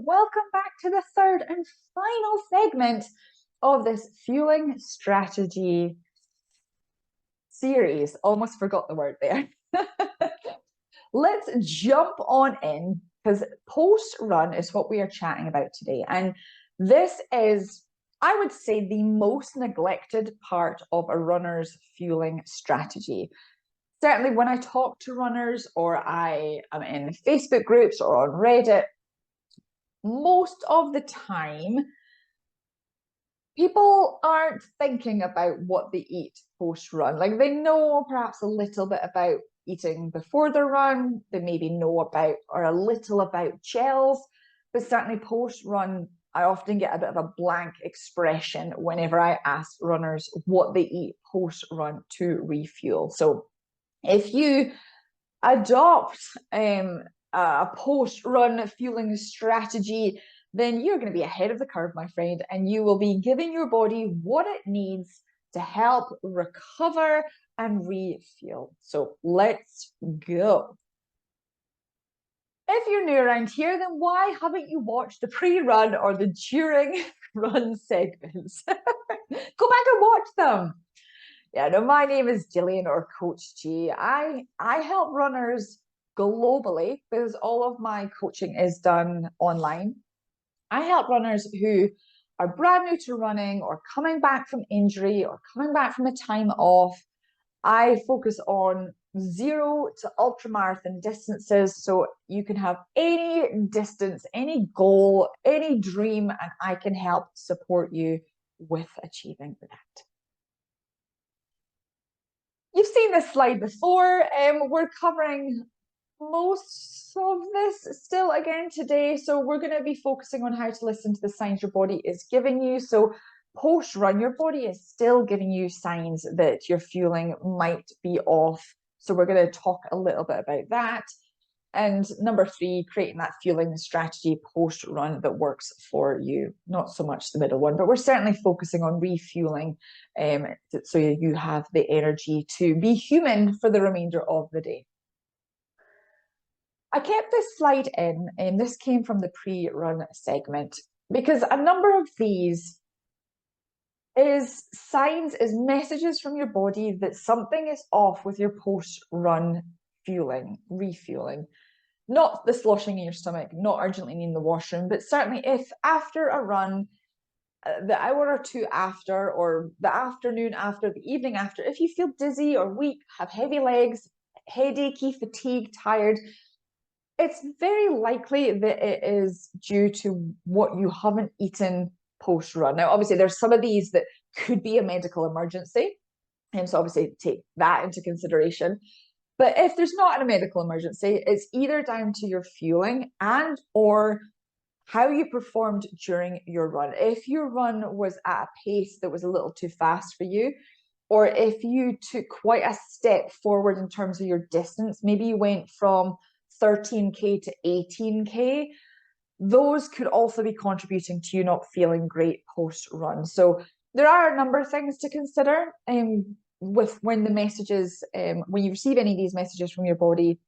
welcome back to the third and final segment of this fueling strategy series. Almost forgot the word there. Let's jump on in because post-run is what we are chatting about today. And this is, I would say, the most neglected part of a runner's fueling strategy. Certainly when I talk to runners or I am in Facebook groups or on Reddit, most of the time, people aren't thinking about what they eat post-run. Like they know perhaps a little bit about eating before the run, they maybe know about or a little about gels, but certainly post-run, I often get a bit of a blank expression whenever I ask runners what they eat post-run to refuel. So if you adopt a post-run fueling strategy, then you're going to be ahead of the curve, my friend, and you will be giving your body what it needs to help recover and refuel. So let's go. If you're new around here, then why haven't you watched the pre-run or the during run segments? Go back and watch them. Yeah, no, my name is Gillian or Coach G. I help runners globally because all of my coaching is done online. I help runners who are brand new to running or coming back from injury or coming back from a time off. I focus on 0 to ultramarathon distances, so you can have any distance, any goal, any dream, and I can help support you with achieving that. You've seen this slide before. We're covering most of this still again today. So we're going to be focusing on how to listen to the signs your body is giving you. So post-run, your body is still giving you signs that your fueling might be off. So we're going to talk a little bit about that. And number 3, creating that fueling strategy post-run that works for you. Not so much the middle one, but we're certainly focusing on refueling so you have the energy to be human for the remainder of the day. I kept this slide in, and this came from the pre-run segment, because a number of these is signs, is messages from your body that something is off with your post-run fueling, refueling. Not the sloshing in your stomach, not urgently needing the washroom, but certainly if after a run, the hour or two after, or the afternoon after, the evening after, if you feel dizzy or weak, have heavy legs, headachy, fatigued, tired, it's very likely that it is due to what you haven't eaten post-run. Now, obviously, there's some of these that could be a medical emergency, and so obviously take that into consideration. But if there's not a medical emergency, it's either down to your fueling and or how you performed during your run. If your run was at a pace that was a little too fast for you, or if you took quite a step forward in terms of your distance, maybe you went from 13K to 18K, those could also be contributing to you not feeling great post-run. So there are a number of things to consider with when the messages, when you receive any of these messages from your body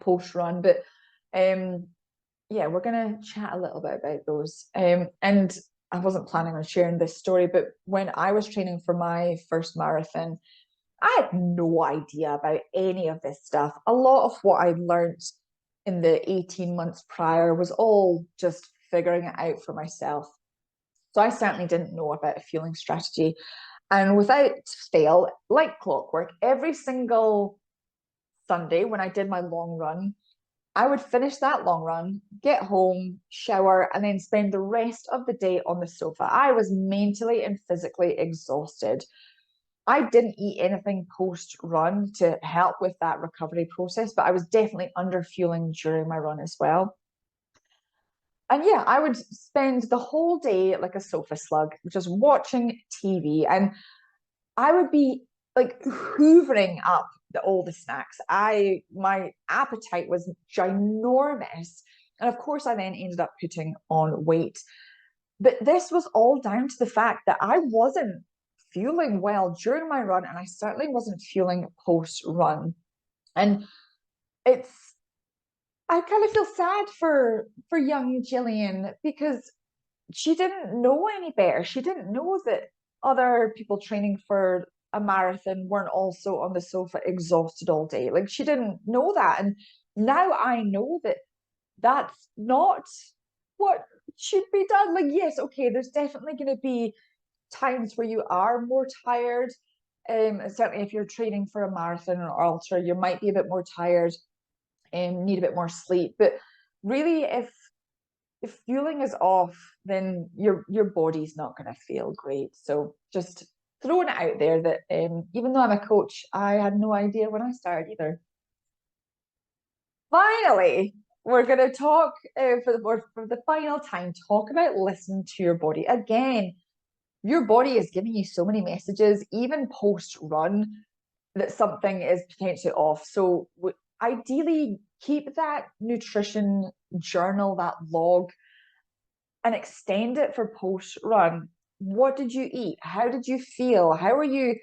post-run. But yeah, we're going to chat a little bit about those. And I wasn't planning on sharing this story, but when I was training for my first marathon, I had no idea about any of this stuff. A lot of what I learned in the 18 months prior was all just figuring it out for myself. So I certainly didn't know about a fueling strategy. And without fail, like clockwork, every single Sunday when I did my long run, I would finish that long run, get home, shower, and then spend the rest of the day on the sofa. I was mentally and physically exhausted. I didn't eat anything post-run to help with that recovery process, but I was definitely under fueling during my run as well. And yeah, I would spend the whole day like a sofa slug, just watching TV, and I would be like hoovering up all the snacks. My appetite was ginormous. And of course, I then ended up putting on weight. But this was all down to the fact that I wasn't fueling well during my run, and I certainly wasn't fueling post-run. And I kind of feel sad for young Gillian because she didn't know any better. She didn't know that other people training for a marathon weren't also on the sofa exhausted all day. Like she didn't know that. And now I know that that's not what should be done. Like, yes, okay, there's definitely going to be times where you are more tired. Certainly if you're training for a marathon or ultra, you might be a bit more tired and need a bit more sleep. But really, if fueling is off, then your body's not going to feel great. So just throwing it out there that even though I'm a coach, I had no idea when I started either. Finally, we're going to talk for the final time, talk about listening to your body. Again, your body is giving you so many messages, even post run, that something is potentially off. So ideally, keep that nutrition journal, that log, and extend it for post run. What did you eat? How did you feel? How are you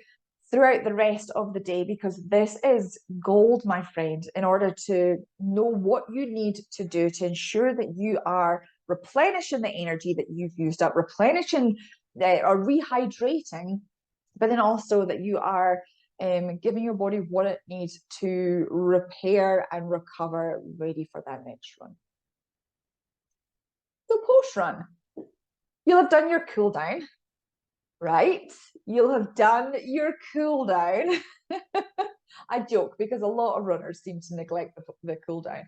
throughout the rest of the day? Because this is gold, my friend, in order to know what you need to do to ensure that you are replenishing the energy that you've used up, replenishing or rehydrating, but then also that you are giving your body what it needs to repair and recover, ready for that next run. So post run, you'll have done your cool down, right? You'll have done your cool down. I joke because a lot of runners seem to neglect the cool down.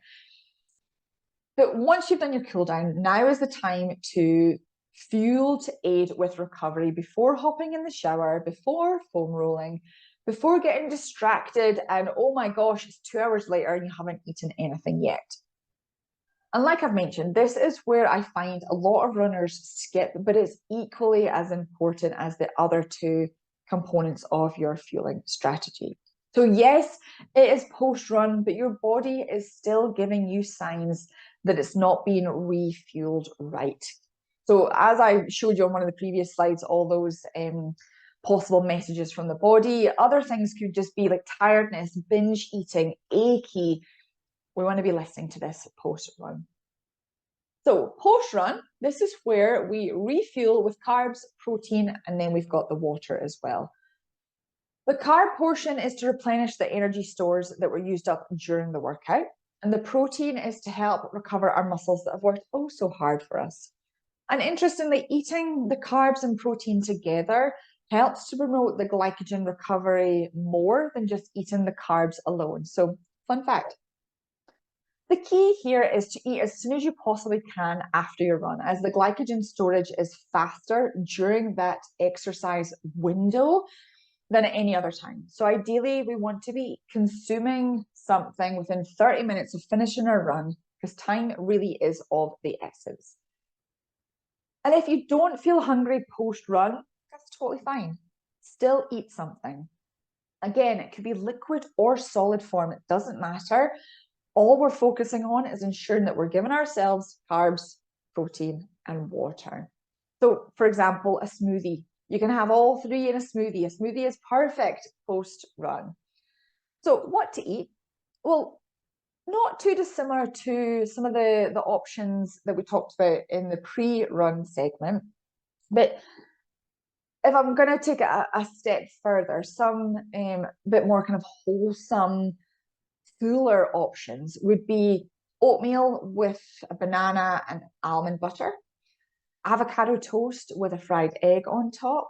But once you've done your cool down, now is the time to fuel to aid with recovery before hopping in the shower, before foam rolling, before getting distracted and oh my gosh, it's 2 hours later and you haven't eaten anything yet. And like I've mentioned, this is where I find a lot of runners skip, but it's equally as important as the other two components of your fueling strategy. So yes, it is post-run, but your body is still giving you signs that it's not being refueled right. So as I showed you on one of the previous slides, all those possible messages from the body, other things could just be like tiredness, binge eating, achy. We want to be listening to this post-run. So post-run, this is where we refuel with carbs, protein, and then we've got the water as well. The carb portion is to replenish the energy stores that were used up during the workout. And the protein is to help recover our muscles that have worked oh so hard for us. And interestingly, eating the carbs and protein together helps to promote the glycogen recovery more than just eating the carbs alone. So fun fact. The key here is to eat as soon as you possibly can after your run, as the glycogen storage is faster during that exercise window than at any other time. So ideally, we want to be consuming something within 30 minutes of finishing our run, because time really is of the essence. And if you don't feel hungry post-run, that's totally fine. Still eat something. Again, it could be liquid or solid form, it doesn't matter. All we're focusing on is ensuring that we're giving ourselves carbs, protein, and water. So, for example, a smoothie. You can have all three in a smoothie. A smoothie is perfect post-run. So, what to eat? Well, not too dissimilar to some of the options that we talked about in the pre-run segment. But if I'm going to take a step further, some bit more kind of wholesome, fuller options would be oatmeal with a banana and almond butter, avocado toast with a fried egg on top,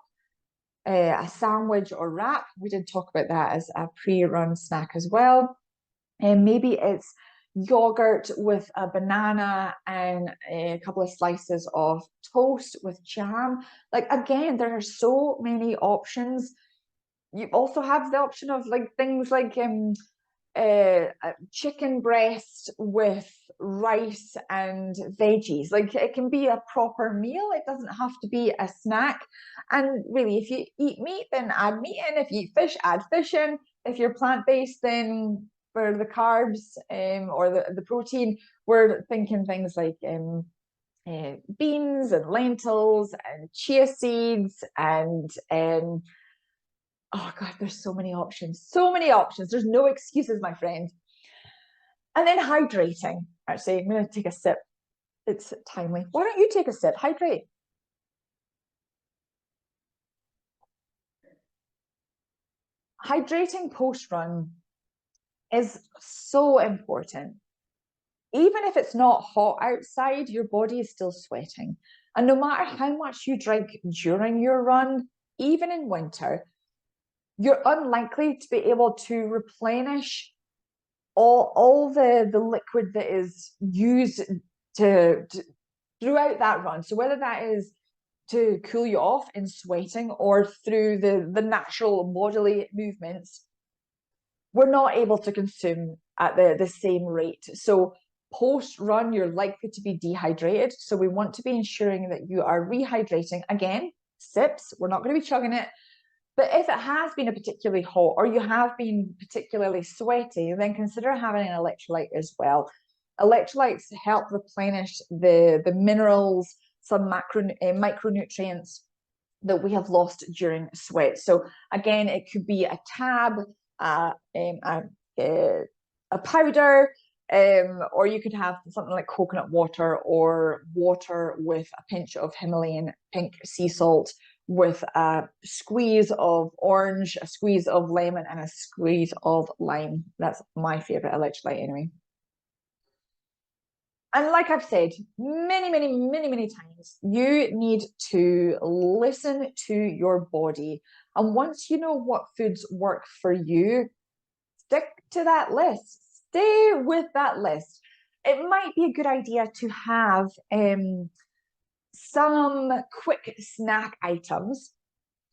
a sandwich or wrap. We did talk about that as a pre-run snack as well. And maybe it's yogurt with a banana and a couple of slices of toast with jam. Like, again, there are so many options. You also have the option of like things like chicken breast with rice and veggies. Like, it can be a proper meal. It doesn't have to be a snack. And really, if you eat meat, then add meat in. If you eat fish, add fish in. If you're plant-based, then for the carbs or the protein, we're thinking things like beans and lentils and chia seeds and oh God, there's so many options. So many options. There's no excuses, my friend. And then hydrating. Actually, I'm going to take a sip. It's timely. Why don't you take a sip? Hydrate. Hydrating post-run is so important. Even if it's not hot outside, your body is still sweating. And no matter how much you drink during your run, even in winter, you're unlikely to be able to replenish all the liquid that is used to throughout that run. So whether that is to cool you off in sweating or through the natural bodily movements, we're not able to consume at the same rate. So post run, you're likely to be dehydrated. So we want to be ensuring that you are rehydrating. Again, sips, we're not going to be chugging it. But if it has been a particularly hot or you have been particularly sweaty, then consider having an electrolyte as well. Electrolytes help replenish the minerals, some micronutrients that we have lost during sweat. So again, it could be a tab, a powder, or you could have something like coconut water or water with a pinch of Himalayan pink sea salt with a squeeze of orange, a squeeze of lemon, and a squeeze of lime. That's my favorite electrolyte anyway. And like I've said many times, you need to listen to your body. And once you know what foods work for you, stick to that list. Stay with that list. It might be a good idea to have some quick snack items,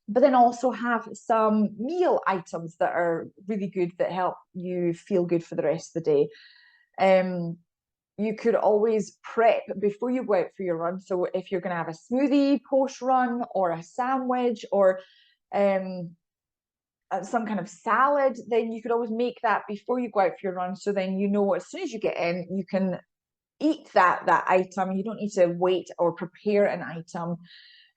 but then also have some meal items that are really good that help you feel good for the rest of the day. You could always prep before you go out for your run. So if you're going to have a smoothie post run or a sandwich or some kind of salad, then you could always make that before you go out for your run. So then you know as soon as you get in, you can eat that item. You don't need to wait or prepare an item.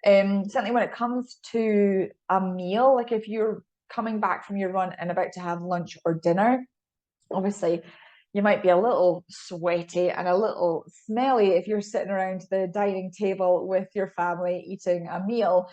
Certainly when it comes to a meal, like if you're coming back from your run and about to have lunch or dinner, obviously you might be a little sweaty and a little smelly if you're sitting around the dining table with your family eating a meal.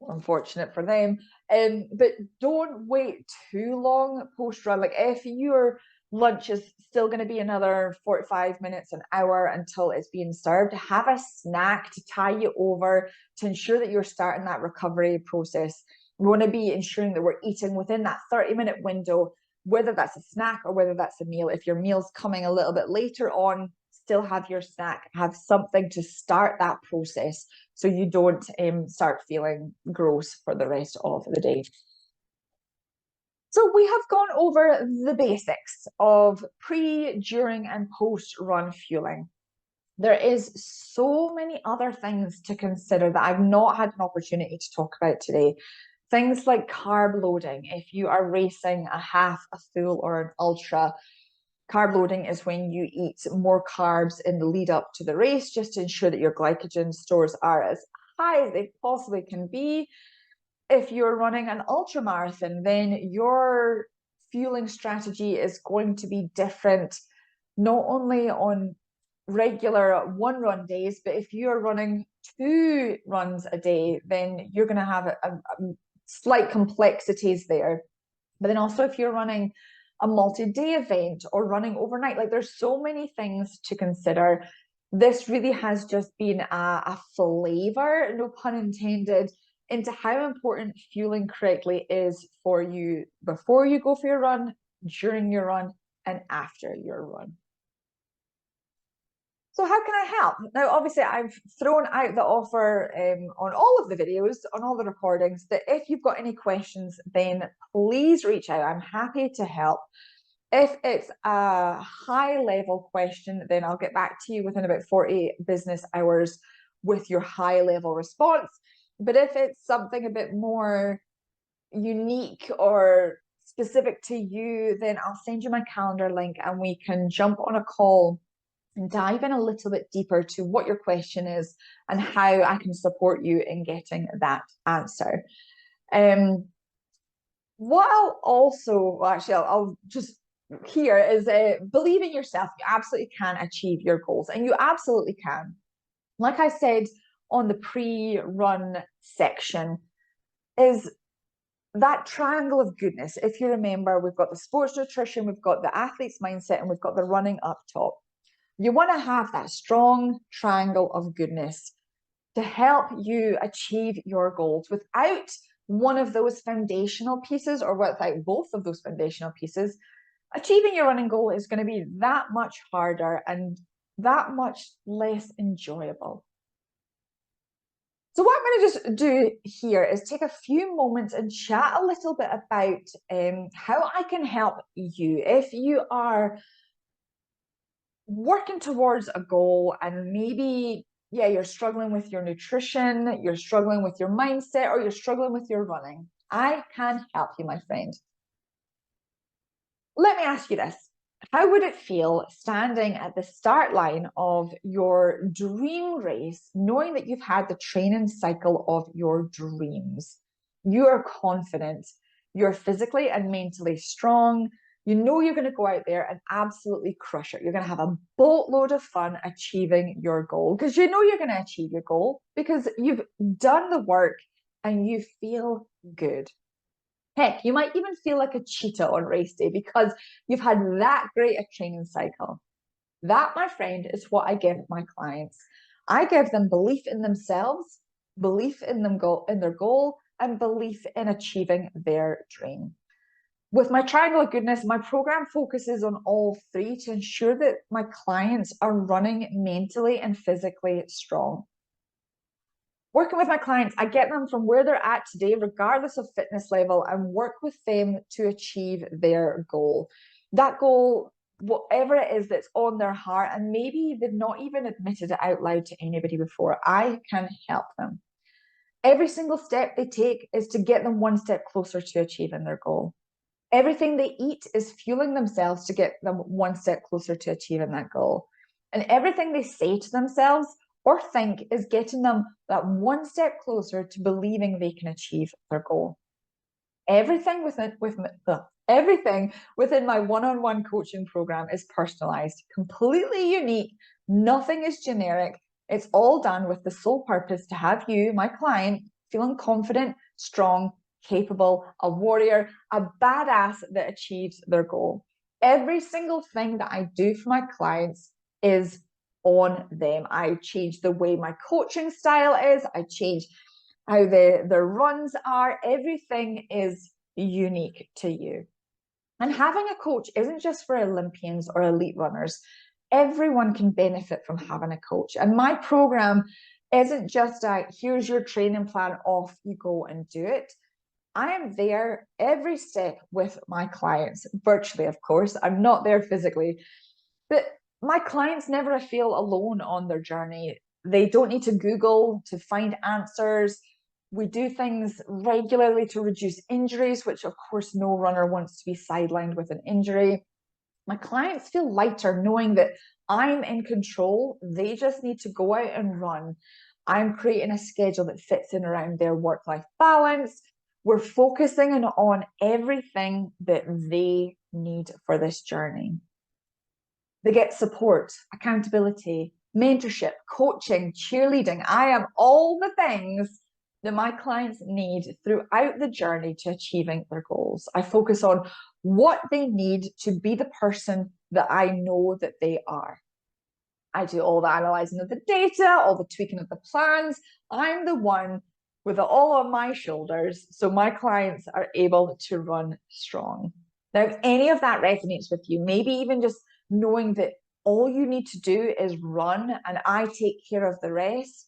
Unfortunate for them. But don't wait too long post run. Like if your lunch is still going to be another 45 minutes, an hour until it's being served, have a snack to tie you over to ensure that you're starting that recovery process. We want to be ensuring that we're eating within that 30-minute window, whether that's a snack or whether that's a meal. If your meal's coming a little bit later on, still have your snack, have something to start that process so you don't start feeling gross for the rest of the day. So we have gone over the basics of pre, during, and post-run fueling. There is so many other things to consider that I've not had an opportunity to talk about today. Things like carb loading. If you are racing a half, a full, or an ultra, carb loading is when you eat more carbs in the lead up to the race, just to ensure that your glycogen stores are as high as they possibly can be. If you're running an ultra marathon, then your fueling strategy is going to be different, not only on regular one run days, but if you're running 2 runs a day, then you're going to have a slight complexities there. But then also if you're running a multi-day event or running overnight, like there's so many things to consider. This really has just been a flavor, no pun intended, into how important fueling correctly is for you before you go for your run, during your run, and after your run. So how can I help? Now, obviously, I've thrown out the offer on all of the videos, on all the recordings, that if you've got any questions, then please reach out. I'm happy to help. If it's a high-level question, then I'll get back to you within about 40 business hours with your high-level response. But if it's something a bit more unique or specific to you, then I'll send you my calendar link and we can jump on a call and dive in a little bit deeper to what your question is and how I can support you in getting that answer. What I'll also, well, actually, I'll just here is believe in yourself. You absolutely can achieve your goals, and you absolutely can. Like I said on the pre-run section, is that triangle of goodness. If you remember, we've got the sports nutrition, we've got the athlete's mindset, and we've got the running up top. You want to have that strong triangle of goodness to help you achieve your goals. Without one of those foundational pieces, or without both of those foundational pieces, achieving your running goal is going to be that much harder and that much less enjoyable. So what I'm going to just do here is take a few moments and chat a little bit about how I can help you if you are working towards a goal and maybe, yeah, you're struggling with your nutrition, you're struggling with your mindset, or you're struggling with your running. I can help you, my friend. Let me ask you this. How would it feel standing at the start line of your dream race, knowing that you've had the training cycle of your dreams? You are confident, you're physically and mentally strong. You know you're going to go out there and absolutely crush it. You're going to have a boatload of fun achieving your goal, because you know you're going to achieve your goal because you've done the work and you feel good. Heck, you might even feel like a cheetah on race day because you've had that great a training cycle. That, my friend, is what I give my clients. I give them belief in themselves, belief in their goal, and belief in achieving their dream. With my triangle of goodness, my program focuses on all three to ensure that my clients are running mentally and physically strong. Working with my clients, I get them from where they're at today, regardless of fitness level, and work with them to achieve their goal. That goal, whatever it is that's on their heart, and maybe they've not even admitted it out loud to anybody before, I can help them. Every single step they take is to get them one step closer to achieving their goal. Everything they eat is fueling themselves to get them one step closer to achieving that goal. And everything they say to themselves or think is getting them that one step closer to believing they can achieve their goal. Everything within my one-on-one coaching program is personalized, completely unique. Nothing is generic. It's all done with the sole purpose to have you, my client, feeling confident, strong, capable, a warrior, a badass that achieves their goal. Every single thing that I do for my clients is on them. I change the way my coaching style is. I change how their runs are. Everything is unique to you. And having a coach isn't just for Olympians or elite runners. Everyone can benefit from having a coach. And my program isn't just a here's your training plan, off you go and do it. I am there every step with my clients, virtually, of course. I'm not there physically, but my clients never feel alone on their journey. They don't need to Google to find answers. We do things regularly to reduce injuries, which of course no runner wants to be sidelined with an injury. My clients feel lighter knowing that I'm in control. They just need to go out and run. I'm creating a schedule that fits in around their work-life balance. We're focusing on everything that they need for this journey. They get support, accountability, mentorship, coaching, cheerleading. I am all the things that my clients need throughout the journey to achieving their goals. I focus on what they need to be the person that I know that they are. I do all the analyzing of the data, all the tweaking of the plans. I'm the one with it all on my shoulders, so my clients are able to run strong. Now, if any of that resonates with you, maybe even just knowing that all you need to do is run and I take care of the rest.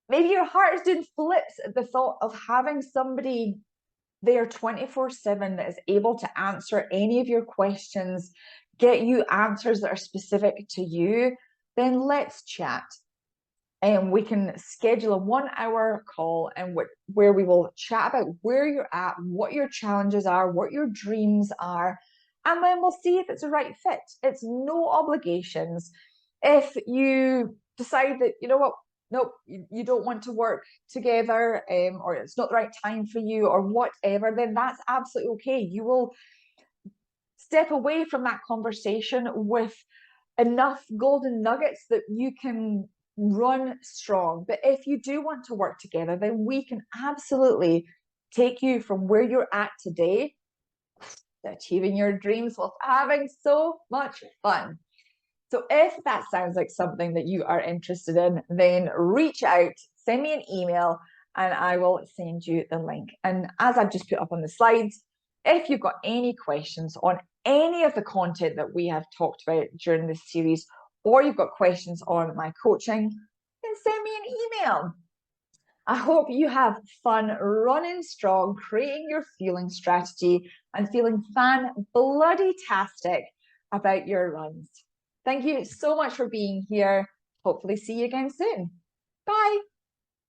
Maybe your heart is doing flips at the thought of having somebody there 24/7 that is able to answer any of your questions, get you answers that are specific to you. Then let's chat. And we can schedule a 1 hour call and where we will chat about where you're at, what your challenges are, what your dreams are, and then we'll see if it's a right fit. It's no obligations. If you decide that, you know what, nope, you don't want to work together, or it's not the right time for you or whatever, then that's absolutely okay. You will step away from that conversation with enough golden nuggets that you can run strong. But if you do want to work together, then we can absolutely take you from where you're at today to achieving your dreams while having so much fun. So if that sounds like something that you are interested in, then reach out, send me an email, and I will send you the link. And as I've just put up on the slides, if you've got any questions on any of the content that we have talked about during this series, or you've got questions on my coaching, then send me an email. I hope you have fun running strong, creating your fueling strategy, and feeling fan-bloody-tastic about your runs. Thank you so much for being here. Hopefully see you again soon. Bye.